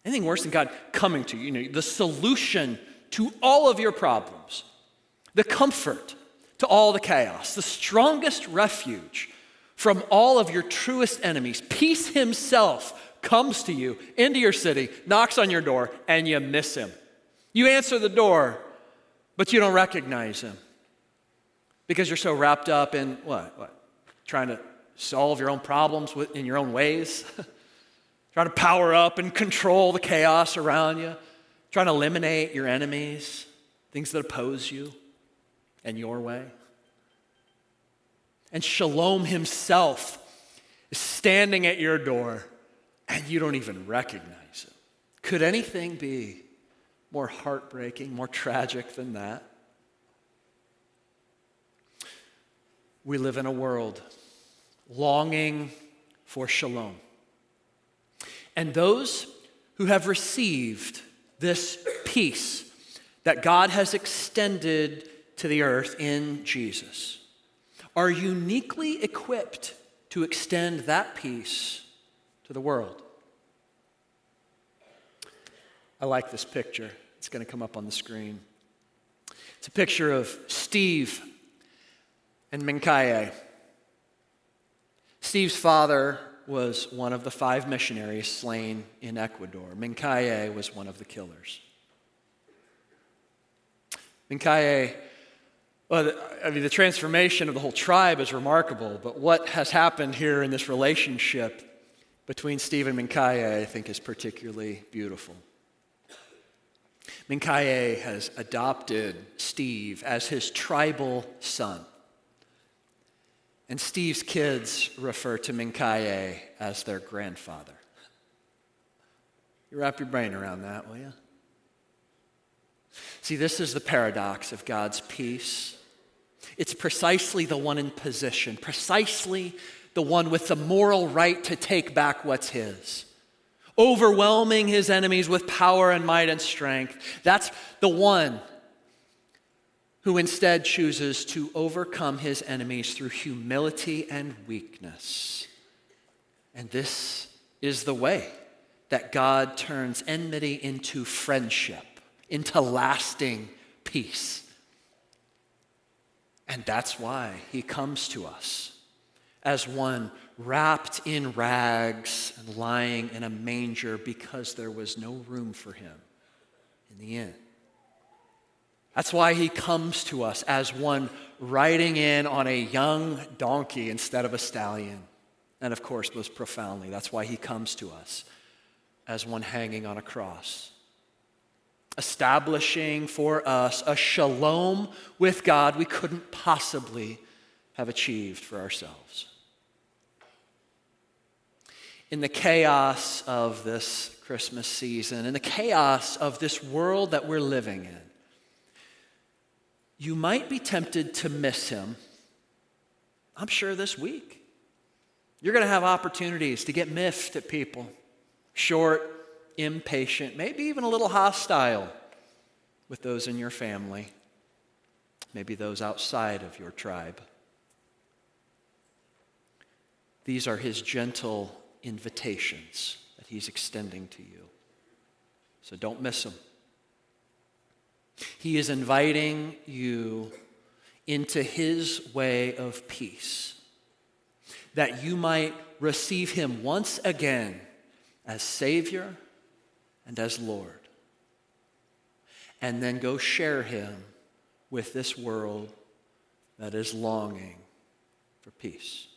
Anything worse than God coming to you, the solution to all of your problems, the comfort to all the chaos, the strongest refuge from all of your truest enemies. Peace himself comes to you into your city, knocks on your door, and you miss him. You answer the door, but you don't recognize him because you're so wrapped up in what? Trying to solve your own problems in your own ways, trying to power up and control the chaos around you, trying to eliminate your enemies, things that oppose you and your way. And Shalom himself is standing at your door, and you don't even recognize him. Could anything be more heartbreaking, more tragic than that? We live in a world longing for shalom. And those who have received this peace that God has extended to the earth in Jesus are uniquely equipped to extend that peace to the world. I like this picture. It's going to come up on the screen. It's a picture of Steve and Minkaye. Steve's father was one of the 5 missionaries slain in Ecuador. Minkaye was one of the killers. Minkaye, the transformation of the whole tribe is remarkable, but what has happened here in this relationship between Steve and Minkaye, I think, is particularly beautiful. Minkaye has adopted Steve as his tribal son. And Steve's kids refer to Minkaye as their grandfather. You wrap your brain around that, will you? See, this is the paradox of God's peace. It's precisely the one in position, precisely the one with the moral right to take back what's his, overwhelming his enemies with power and might and strength. That's the one who instead chooses to overcome his enemies through humility and weakness. And this is the way that God turns enmity into friendship, into lasting peace. And that's why he comes to us as one wrapped in rags and lying in a manger because there was no room for him in the inn. That's why he comes to us as one riding in on a young donkey instead of a stallion. And of course, most profoundly, that's why he comes to us as one hanging on a cross, establishing for us a shalom with God we couldn't possibly have achieved for ourselves. In the chaos of this Christmas season, in the chaos of this world that we're living in, you might be tempted to miss him, I'm sure, this week. You're going to have opportunities to get miffed at people, short, impatient, maybe even a little hostile with those in your family, maybe those outside of your tribe. These are his gentle invitations that he's extending to you. So don't miss them. He is inviting you into his way of peace, that you might receive him once again as Savior and as Lord, and then go share him with this world that is longing for peace.